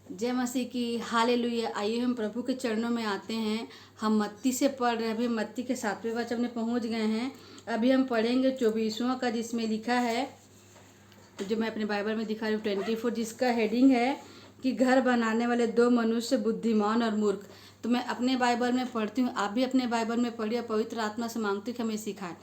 जय मसीह की। हालेलुया। आइए हम प्रभु के चरणों में आते हैं। हम मत्ती से पढ़ रहे हैं। अभी मत्ती के 7वें वचन में पहुंच गए हैं। अभी हम पढ़ेंगे 24वां का, जिसमें लिखा है, तो जो मैं अपने बाइबल में दिखा रही हूँ 24, जिसका हेडिंग है कि घर बनाने वाले दो मनुष्य, बुद्धिमान और मूर्ख। तो मैं अपने बाइबल में पढ़ती हूँ, आप भी अपने बाइबल में पढ़िए। पवित्र आत्मा से मांगती हूँ कि हमें सिखाए।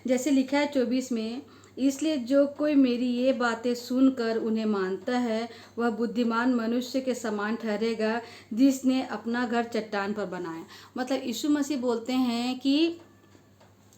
जैसे लिखा है 24 में, इसलिए जो कोई मेरी ये बातें सुनकर उन्हें मानता है वह बुद्धिमान मनुष्य के समान ठहरेगा जिसने अपना घर चट्टान पर बनाया। मतलब यीशु मसीह बोलते हैं कि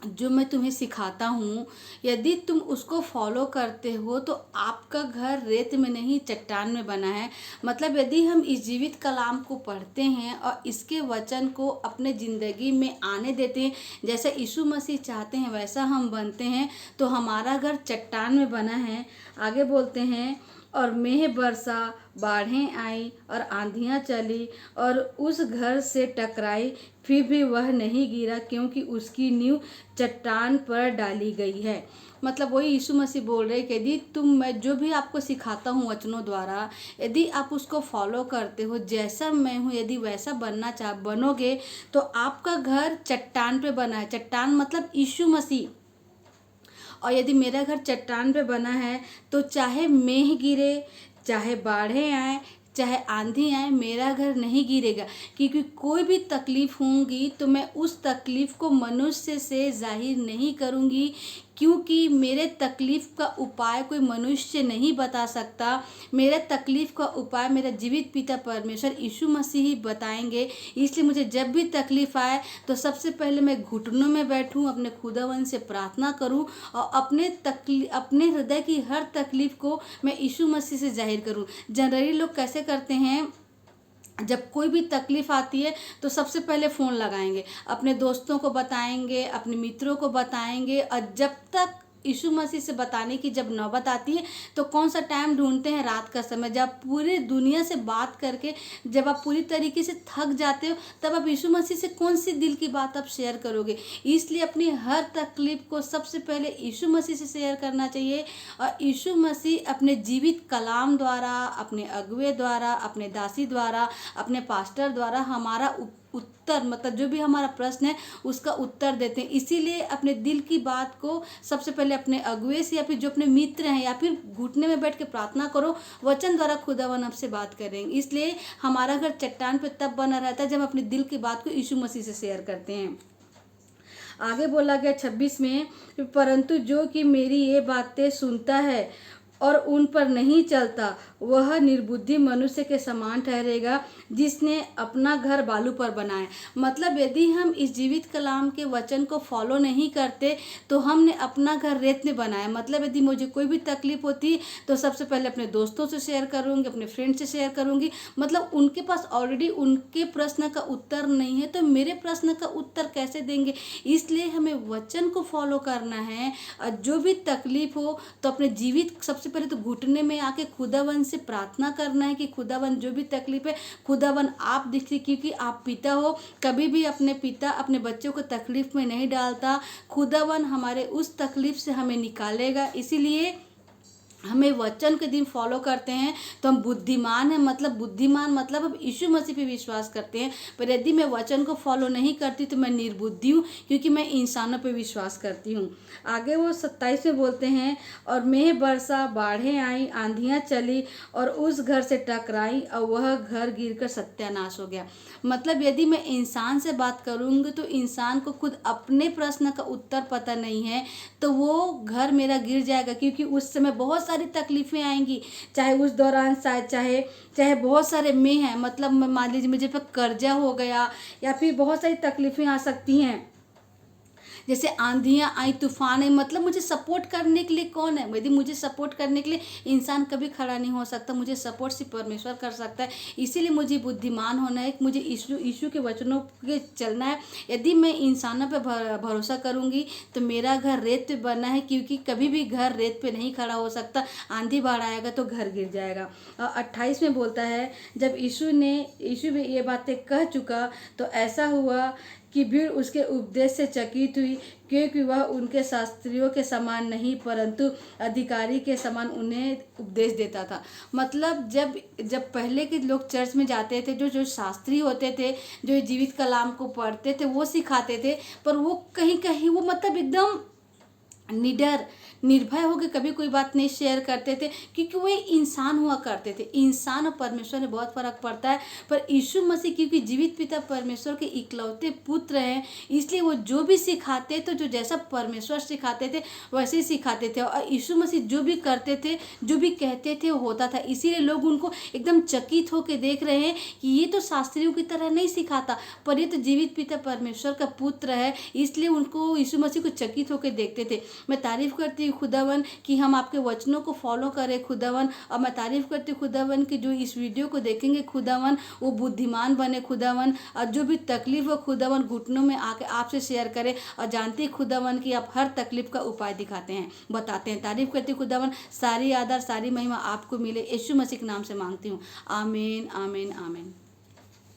जो मैं तुम्हें सिखाता हूँ, यदि तुम उसको फॉलो करते हो तो आपका घर रेत में नहीं चट्टान में बना है। मतलब यदि हम इस जीवित कलाम को पढ़ते हैं और इसके वचन को अपने ज़िंदगी में आने देते हैं, जैसा यीशु मसीह चाहते हैं वैसा हम बनते हैं, तो हमारा घर चट्टान में बना है। आगे बोलते हैं, और मेह बरसा, बाढ़ें आई और आंधियां चली और उस घर से टकराई, फिर भी वह नहीं गिरा क्योंकि उसकी नींव चट्टान पर डाली गई है। मतलब वही यीशु मसीह बोल रहे हैं कि यदि मैं जो भी आपको सिखाता हूँ वचनों द्वारा, यदि आप उसको फॉलो करते हो, जैसा मैं हूँ यदि वैसा बनोगे, तो आपका घर चट्टान पे बना है। चट्टान मतलब यीशु मसीह। और यदि मेरा घर चट्टान पे बना है तो चाहे मेंह गिरे, चाहे बाढ़ें आए, चाहे आंधी आए, मेरा घर नहीं गिरेगा। क्योंकि कोई भी तकलीफ होंगी तो मैं उस तकलीफ को मनुष्य से जाहिर नहीं करूंगी, क्योंकि मेरे तकलीफ का उपाय कोई मनुष्य नहीं बता सकता। मेरे तकलीफ का उपाय मेरा जीवित पिता परमेश्वर यीशु मसीह ही बताएंगे। इसलिए मुझे जब भी तकलीफ आए तो सबसे पहले मैं घुटनों में बैठूं, अपने खुदावन से प्रार्थना करूं और अपने हृदय की हर तकलीफ को मैं यीशु मसीह से जाहिर करूं। जनरली लोग कैसे करते हैं, जब कोई भी तकलीफ आती है तो सबसे पहले फ़ोन लगाएंगे, अपने दोस्तों को बताएंगे, अपने मित्रों को बताएंगे, और जब तक यीशु मसीह से बताने की जब नौबत आती है तो कौन सा टाइम ढूंढते हैं, रात का समय, जब पूरी दुनिया से बात करके जब आप पूरी तरीके से थक जाते हो, तब आप यीशु मसीह से कौन सी दिल की बात आप शेयर करोगे। इसलिए अपनी हर तकलीफ को सबसे पहले यीशु मसीह से शेयर करना चाहिए। और यीशु मसीह अपने जीवित कलाम द्वारा, अपने अगुवे द्वारा, अपने दासी द्वारा, अपने पास्टर द्वारा हमारा उत्तर, मतलब जो भी हमारा प्रश्न है उसका उत्तर देते हैं। इसीलिए अपने दिल की बात को सबसे पहले अपने अगुवे से या फिर जो अपने मित्र हैं या फिर घुटने में बैठ के प्रार्थना करो, वचन द्वारा खुदावन आपसे बात करेंगे। इसलिए हमारा घर चट्टान पे तब बना रहता है जब हम अपने दिल की बात को यीशु मसीह से शेयर करते हैं। आगे बोला गया 26 में, परंतु जो कि मेरी ये बातें सुनता है और उन पर नहीं चलता वह निर्बुद्धि मनुष्य के समान ठहरेगा जिसने अपना घर बालू पर बनाया। मतलब यदि हम इस जीवित कलाम के वचन को फॉलो नहीं करते तो हमने अपना घर रेत में बनाया। मतलब यदि मुझे कोई भी तकलीफ होती तो सबसे पहले अपने दोस्तों से शेयर करूँगी, अपने फ्रेंड से शेयर करूँगी। मतलब उनके पास ऑलरेडी उनके प्रश्न का उत्तर नहीं है तो मेरे प्रश्न का उत्तर कैसे देंगे। इसलिए हमें वचन को फॉलो करना है। और जो भी तकलीफ हो तो अपने जीवित सबसे पहले तो घुटने में आके खुदावन से प्रार्थना करना है कि खुदावन जो भी तकलीफ है, खुदावन आप देखिए, क्योंकि आप पिता हो। कभी भी अपने पिता अपने बच्चों को तकलीफ में नहीं डालता। खुदावन हमारे उस तकलीफ से हमें निकालेगा। इसीलिए हमें वचन के दिन फॉलो करते हैं तो हम बुद्धिमान हैं। मतलब बुद्धिमान मतलब हम यीशु मसीह पे विश्वास करते हैं। पर यदि मैं वचन को फॉलो नहीं करती तो मैं निर्बुद्धि हूँ, क्योंकि मैं इंसानों पे विश्वास करती हूँ। आगे वो 27 में बोलते हैं, और मेह बरसा, बाढ़ें आई, आंधियाँ चली और उस घर से टकराई और वह घर गिरकर सत्यानाश हो गया। मतलब यदि मैं इंसान से बात करूँगी तो इंसान को खुद अपने प्रश्न का उत्तर पता नहीं है तो वो घर मेरा गिर जाएगा, क्योंकि उस समय बहुत सारी तकलीफ़ें आएंगी। चाहे उस दौरान शायद चाहे बहुत सारे में हैं, मतलब मान लीजिए मुझे पे कर्जा हो गया या फिर बहुत सारी तकलीफ़ें आ सकती हैं। जैसे आंधियाँ आई, तूफान आई, मतलब मुझे सपोर्ट करने के लिए कौन है। यदि मुझे सपोर्ट करने के लिए इंसान कभी खड़ा नहीं हो सकता, मुझे सपोर्ट सिर्फ परमेश्वर कर सकता है। इसीलिए मुझे बुद्धिमान होना है, मुझे यीशु के वचनों के चलना है। यदि मैं इंसानों पर भरोसा करूँगी तो मेरा घर रेत पे बना है, क्योंकि कभी भी घर रेत पे नहीं खड़ा हो सकता। आंधी बाढ़ आएगा तो घर गिर जाएगा। 28 में बोलता है, जब यीशु भी ये बातें कह चुका तो ऐसा हुआ कि भीड़ उसके उपदेश से चकित हुई, क्योंकि वह उनके शास्त्रियों के समान नहीं परंतु अधिकारी के समान उन्हें उपदेश देता था। मतलब जब जब पहले के लोग चर्च में जाते थे, जो जो शास्त्री होते थे, जो जीवित कलाम को पढ़ते थे, वो सिखाते थे, पर वो कहीं कहीं वो मतलब एकदम निडर निर्भय होकर कभी कोई बात नहीं शेयर करते थे, क्योंकि वो इंसान हुआ करते थे। इंसान और परमेश्वर में बहुत फर्क पड़ता है। पर यीशु मसीह क्योंकि जीवित पिता परमेश्वर के इकलौते पुत्र हैं, इसलिए वो जो भी सिखाते तो जो जैसा परमेश्वर सिखाते थे वैसे ही सिखाते थे, और यीशु मसीह जो भी करते थे, जो भी कहते थे वो होता था। इसीलिए लोग उनको एकदम चकित होकर देख रहे हैं कि ये तो शास्त्रियों की तरह नहीं सिखाता, पर ये तो जीवित पिता परमेश्वर का पुत्र है, इसलिए उनको यीशु मसीह को चकित होकर देखते थे। मैं तारीफ करती हूँ खुदावन कि हम आपके वचनों को फॉलो करें खुदावन, और मैं तारीफ करती हूँ खुदावन कि जो इस वीडियो को देखेंगे खुदावन वो बुद्धिमान बने खुदावन, और जो भी तकलीफ हो खुदावन घुटनों में आके आपसे शेयर करें, और जानते हैं खुदावन कि आप हर तकलीफ का उपाय दिखाते हैं, बताते हैं। तारीफ करती हूँ खुदावन, सारी आदर सारी महिमा आपको मिले, यीशु मसीह के नाम से मांगती हूँ, आमीन आमीन आमीन।